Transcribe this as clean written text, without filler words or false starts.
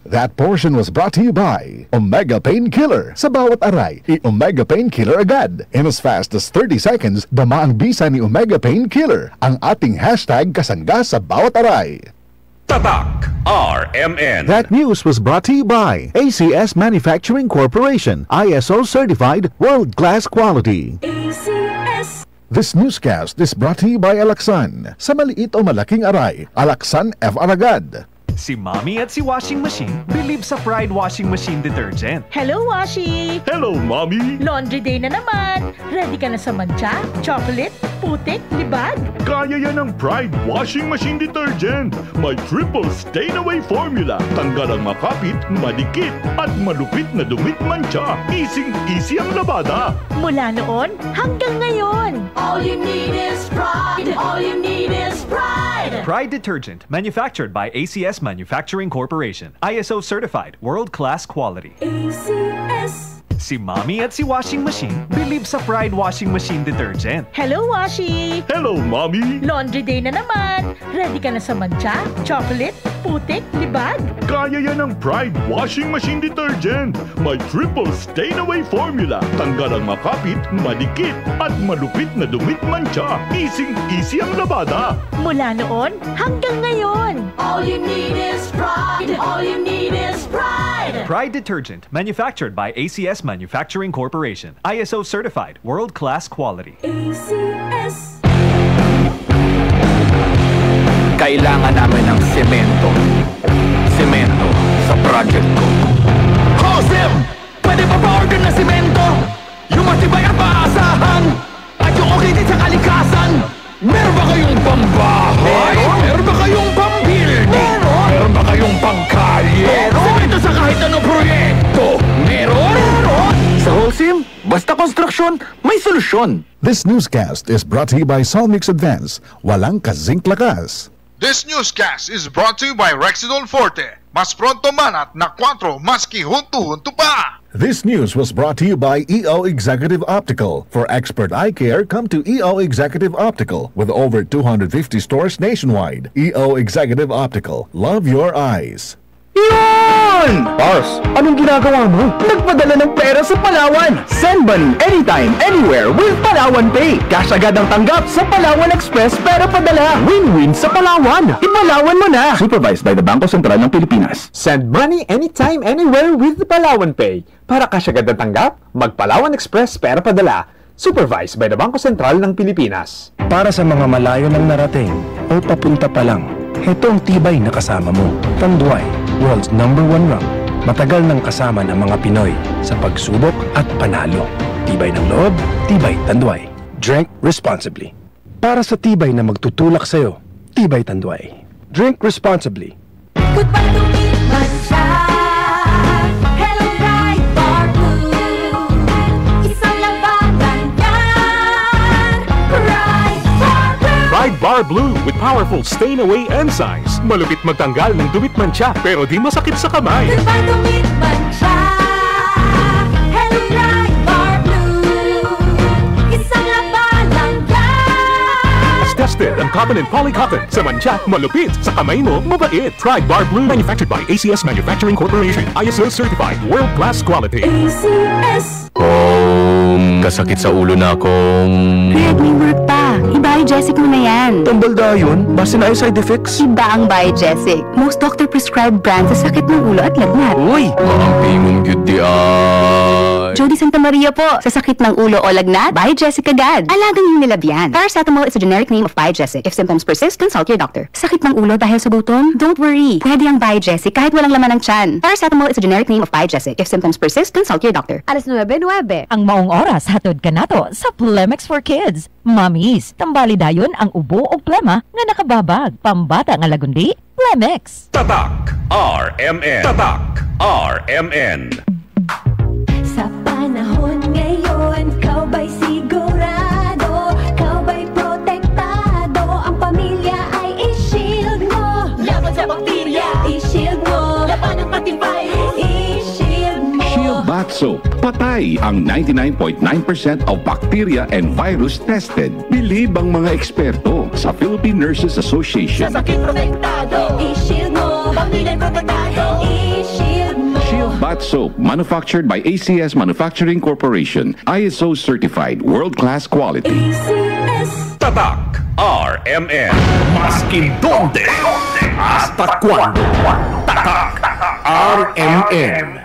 That portion was brought to you by Omega Painkiller. Sa bawat aray, i-Omega Painkiller agad. In as fast as 30 seconds, dama ang bisa ni Omega Painkiller. Ang ating hashtag kasangga sa bawat aray. Tatak RMN. That news was brought to you by ACS Manufacturing Corporation. ISO certified world-class quality. ACS. This newscast is brought to you by Alaksan. Sa maliit o malaking aray, Alaksan FR agad. Si Mommy at si Washing Machine believe sa Pride Washing Machine Detergent. Hello, Washi! Hello, Mommy! Laundry day na naman! Ready ka na sa mancha, chocolate, putik, libag? Kaya yan ang Pride Washing Machine Detergent. May triple stain-away formula. Tanggal ang makapit, madikit, at malupit na dumit mancha. Easy ang labada. Mula noon hanggang ngayon. All you need is pride. All you need is pride. Pride Detergent, manufactured by ACS Manufacturing Corporation. ISO certified, world-class quality. ACS. Si Mommy at si Washing Machine believe sa Pride Washing Machine Detergent. Hello, Washi! Hello, Mommy! Laundry day na naman. Ready ka na sa mancha, chocolate, putik, libag? Kaya yan ang Pride Washing Machine Detergent. May triple stain-away formula. Tanggal ang makapit, madikit, at malupit na dumit mancha. Easy ang labada. Mula noon hanggang ngayon. All you need is pride. All you need is pride. Pride Detergent, manufactured by ACS Manufacturing Corporation. ISO certified, world-class quality. ACS. Kailangan namin ng semento. Semento sa project ko. Josem! Pwede pa pa-order na semento? Yung matibay at maasahan? At yung okay din sa kalikasan? Meron ba kayong pambahay? Meron ba kayong pambuilding? Meron ba kayong pangkalye? Semento sa kahit anong proyekto? Meron? Sa Holcim, basta konstruksyon, may solusyon. This newscast is brought to you by Solmix Advance. Walang kasing lakas. This newscast is brought to you by Rexidol Forte. Mas pronto man at na 4, maski huntu-huntu pa! This news was brought to you by EO Executive Optical. For expert eye care, come to EO Executive Optical with over 250 stores nationwide. EO Executive Optical. Love your eyes. Yun! Boss, anong ginagawa mo? Nagpadala ng pera sa Palawan. Send money anytime, anywhere with Palawan Pay. Cash agad ang tanggap sa Palawan Express pero padala. Win-win sa Palawan. Ipalawan mo na. Supervised by the Bangko Sentral ng Pilipinas. Send money anytime, anywhere with Palawan Pay. Para cash agad ang tanggap, mag-Palawan Express pero padala. Supervised by the Bangko Sentral ng Pilipinas. Para sa mga malayo ng narating o papunta pa lang, heto ang tibay na kasama mo. Tanduay, world's #1 rank. Matagal nang kasama ng mga Pinoy sa pagsubok at panalo. Tibay ng loob, tibay Tanduay. Drink responsibly. Para sa tibay na magtutulak sa'yo, tibay Tanduay. Drink responsibly. Hello, Pride Bar Blue. Isang labanan yan. Pride Bar Blue. Pride Bar Blue with powerful stain-away enzymes. Malupit magtanggal ng dumit mancha pero di masakit sa kamay. Diba dumit man siya? Hello, Pride Bar Blue. Isang labanan yan. As tested ang cotton and polycotton. Sa mancha, malupit. Sa kamay mo, mabait. Pride Bar Blue. Manufactured by ACS Manufacturing Corporation. ISO certified. World-class quality. ACS. Kasakit sa ulo na akong... Red, may work pa. I-Biogesic mo na yan. Tambalda yun? Basta na ay side effects? Iba ang Biogesic. Most doctor-prescribed brand sa sakit ng ulo at lagnat. Uy! Maampingong cute di ay... Jody Santa Maria po. Sa sakit ng ulo o lagnat, Biogesic agad. Alagang yung nilabyan. Paracetamol is a generic name of Biogesic. If symptoms persist, consult your doctor. Sakit ng ulo dahil sa gutom? Don't worry. Pwede ang Biogesic kahit walang laman ng tiyan. Paracetamol is a generic name of Biogesic. If symptoms persist, consult your doctor. 9:09. Ang maong oras hatod kanato sa Plemex for Kids. Mommies, tambali dayon ang ubo o plema nga nakababag. Pambata nga lagundi, Plemex. Tatak RMN. Tatak RMN. Sa panahon ngayon, kau ba'y sigurado? Kau ba'y protektado? Ang pamilya ay i-shield mo. Laban sa bakterya, i-shield mo. Laban ng pati virus, i-shield mo. Shield Bath Soap. Patay ang 99.9% of bacteria and virus tested. Bilib ang mga eksperto sa Philippine Nurses Association. Sa sakit protektado, i-shield mo. Pamilya protektado, i-shield Bath soap manufactured by ACS Manufacturing Corporation. ISO certified world-class quality. Tatak RMN. Maskin donde hasta cuando. Tatak RMN.